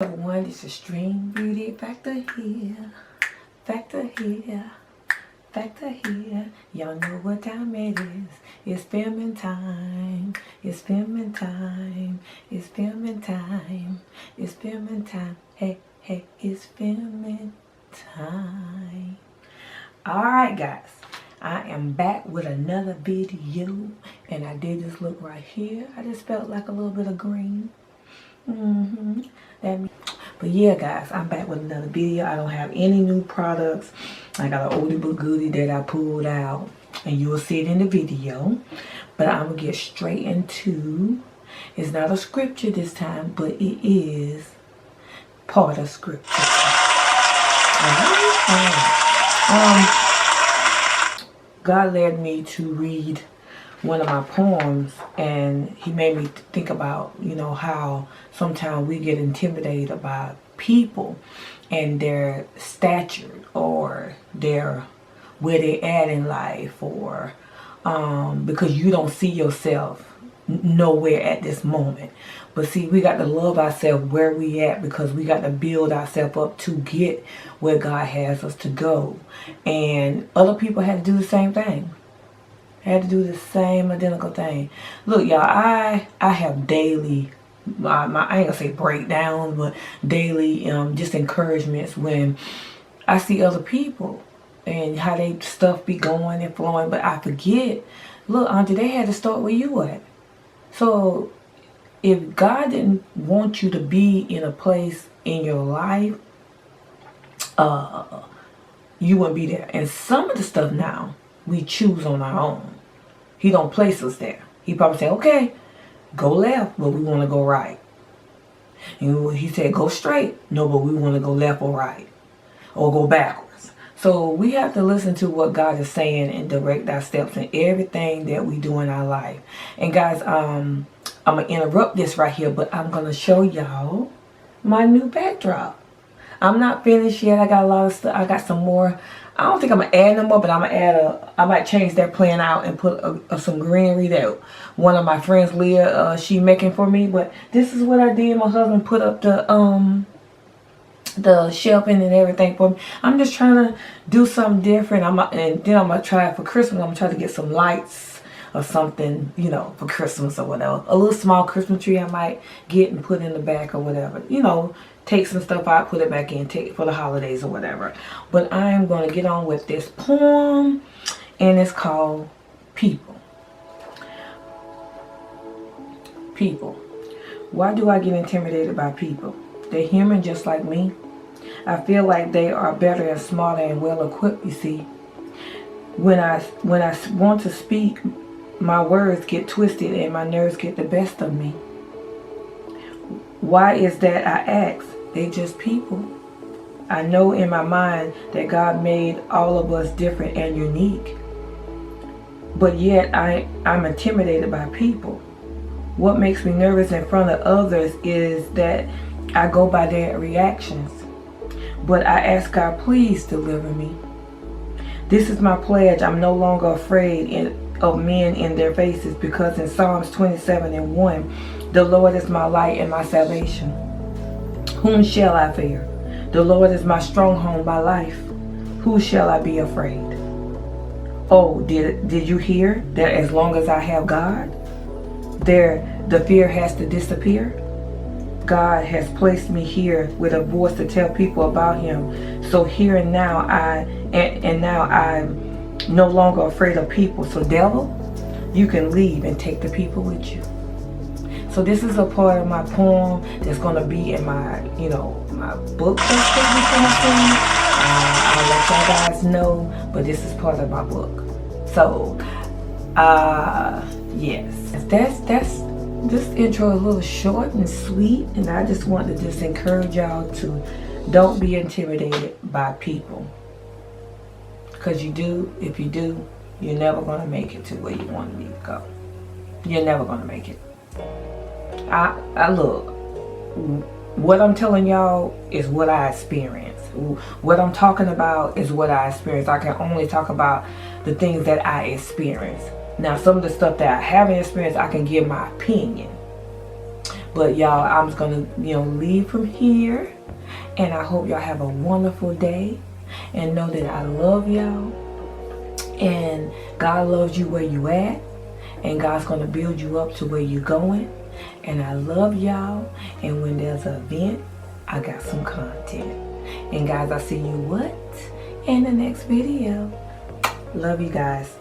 Everyone, this is Stream Beauty Factor here. Factor here. Factor here. Y'all know what time it is. It's filming time. It's filming time. It's filming time. It's filming time. Hey, hey, it's filming time. Alright guys, I am back with another video, and I did this look right here. I just felt like a little bit of green. But yeah guys, I'm back with another video. I don't have any new products. I got an oldie but goodie that I pulled out, and you will see it in the video. But I'm gonna get straight into, it's not a scripture this time, but it is part of scripture. God led me to read one of my poems, and he made me think about, you know, how sometimes we get intimidated by people and their stature or their where they at in life, or because you don't see yourself nowhere at this moment. But see, we got to love ourselves where we at, because we got to build ourselves up to get where God has us to go. And other people had to do the same thing. Had to do the same identical thing. Look, y'all, I have daily, I ain't gonna say breakdowns, but daily just encouragements when I see other people and how they stuff be going and flowing. But I forget, look, auntie, they had to start where you at. So if God didn't want you to be in a place in your life, you wouldn't be there. And some of the stuff now we choose on our own. He don't place us there. He probably say, okay, go left, but we want to go right. And he said, go straight. No, but we want to go left or right, or go backwards. So we have to listen to what God is saying and direct our steps in everything that we do in our life. And guys, I'm going to interrupt this right here, but I'm going to show y'all my new backdrop. I'm not finished yet. I got a lot of stuff. I got some more. I don't think I'm going to add no more, but I'm going to add I might change that plan out and put some greenery that one of my friends, Leah, she making for me. But this is what I did. My husband put up the shelving and everything for me. I'm just trying to do something different. And then I'm going to try it for Christmas. I'm going to try to get some lights or something, you know, for Christmas or whatever. A little small Christmas tree I might get and put in the back or whatever. You know, take some stuff out, put it back in, take it for the holidays or whatever. But I am going to get on with this poem, and it's called People. People. Why do I get intimidated by people? They're human just like me. I feel like they are better and smarter and well equipped, you see. When I want to speak, my words get twisted and my nerves get the best of me. Why is that, I ask? They just people. I know in my mind that God made all of us different and unique. But yet I'm intimidated by people. What makes me nervous in front of others is that I go by their reactions. But I ask God, please deliver me. This is my pledge. I'm no longer afraid of men in their faces, because in Psalms 27:1, the Lord is my light and my salvation. Whom shall I fear? The Lord is my stronghold, my life. Who shall I be afraid? Oh, did you hear that as long as I have God, the fear has to disappear? God has placed me here with a voice to tell people about Him. So here and now I'm no longer afraid of people. So devil, you can leave and take the people with you. So this is a part of my poem that's going to be in my, you know, my book that's going to be coming soon. I'll let y'all guys know, but this is part of my book. So, yes, that's this intro is a little short and sweet, and I just want to just encourage y'all to don't be intimidated by people. Because if you do, you're never going to make it to where you want to go. You're never going to make it. I look, what I'm telling y'all is what I experienced. What I'm talking about is what I experienced. I can only talk about the things that I experienced. Now, some of the stuff that I haven't experienced, I can give my opinion. But y'all, I'm just gonna, leave from here. And I hope y'all have a wonderful day. And know that I love y'all. And God loves you where you at. And God's gonna build you up to where you're going. And I love y'all. And when there's an event, I got some content. And guys, I'll see you what? In the next video. Love you guys.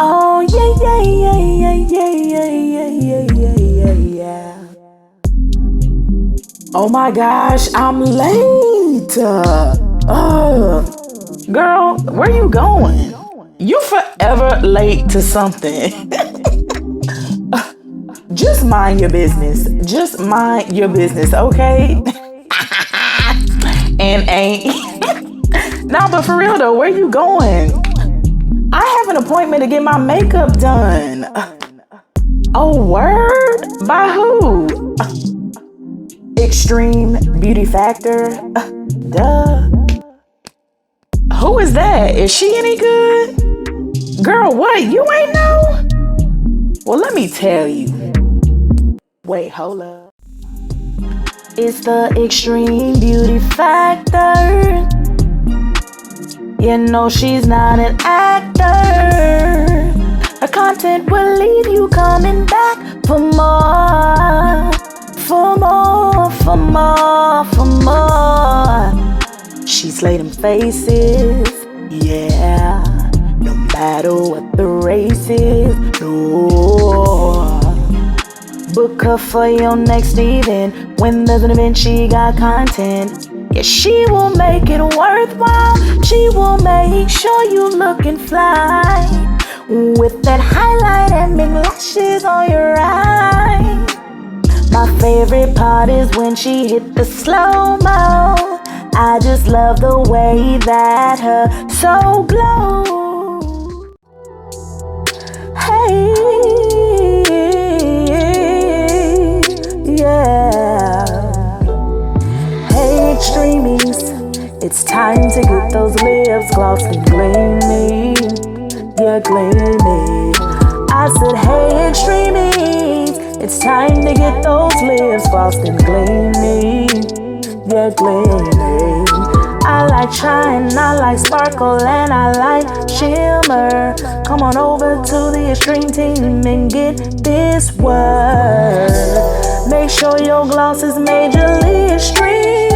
Oh yeah, yeah, yeah, yeah, yeah, yeah, yeah, yeah, yeah, yeah. Oh my gosh, I'm late. Girl, where you going? You forever late to something. Just mind your business. Just mind your business, okay? And ain't. Nah, but for real though, where you going? I have an appointment to get my makeup done. Oh, word? By who? Extreme Beauty Factor? Duh. Who is that? Is she any good? Girl, what? You ain't know? Well, let me tell you. Wait, hold up. It's the Extreme Beauty Factor. You know she's not an actor. Her content will leave you coming back for more. For more, for more, for more. She's laid them faces, yeah. No matter what the race is, no. Book her for your next event. When there's an event, she got content. Yeah, she will make it worthwhile. She will make sure you looking fly. With that highlight and big lashes on your eye. My favorite part is when she hit the slow-mo. I just love the way that her soul glows. Hey, yeah. Hey, extremies, it's time to get those lips glossed and gleamy. Yeah, gleamy. I said, hey, extremies, it's time to get those lips glossed and gleamy. Yeah, gleamy. I like shine, I like sparkle, and I like shimmer. Come on over to the Extreme team and get this work. Make sure your gloss is majorly extreme.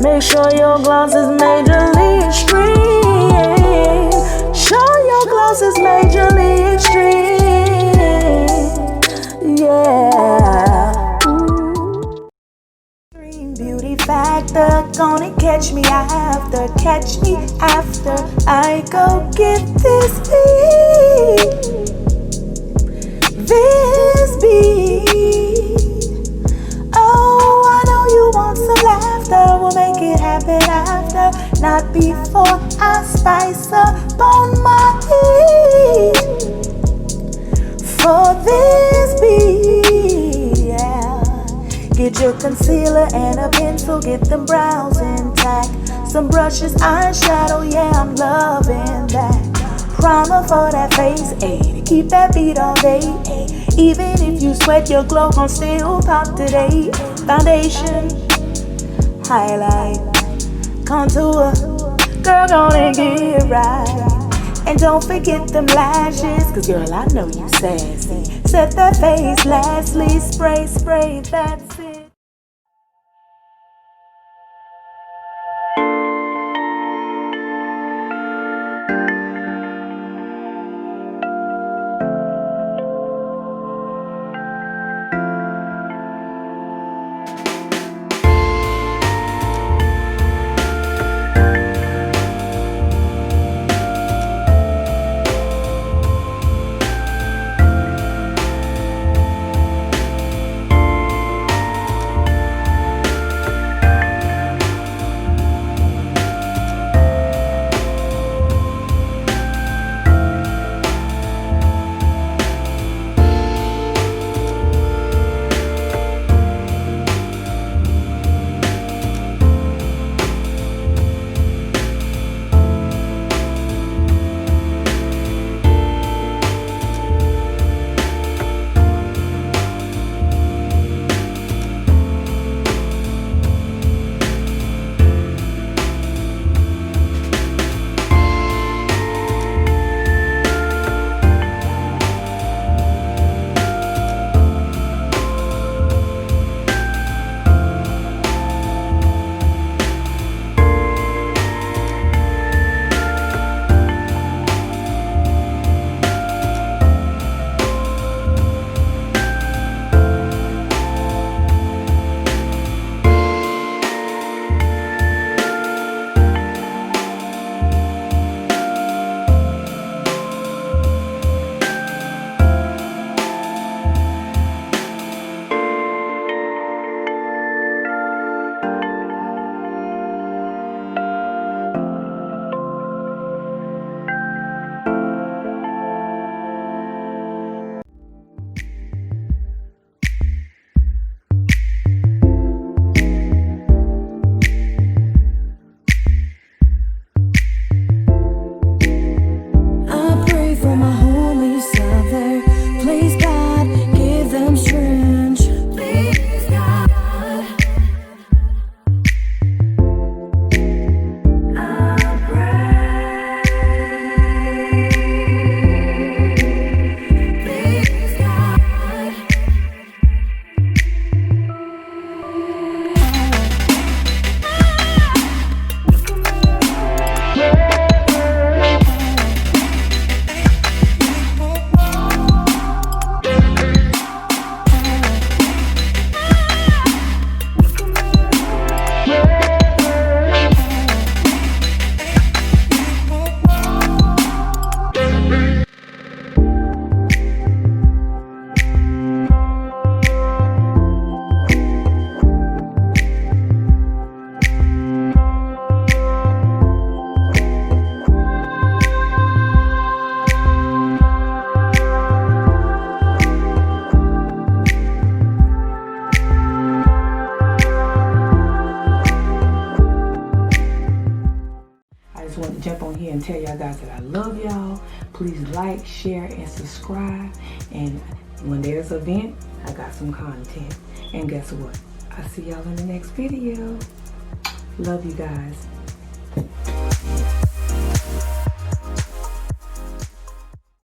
Make sure your gloss is majorly extreme. Show your gloss is majorly extreme. Yeah. Extreme beauty factor, gonna catch me after I go get this beat. This beat. Oh, I know you want some laughter. We'll make it happen after, not before I spice up on my heat. For this beat, yeah. Get your concealer and a pencil, get them brows intact. Some brushes, eyeshadow, yeah, I'm loving that. Primer for that face, ayy, to keep that beat all day, ayy. Even if you sweat, your glow gon' still pop today. Foundation, highlight, contour, girl, gonna get it right. And don't forget them lashes, cause girl, I know you sassy. Set that face, lastly, spray, that's it. jump on here and tell y'all guys that I love y'all. Please like, share, and subscribe. And when there's an event, I got some content. And guess what? I'll see y'all in the next video. Love you guys.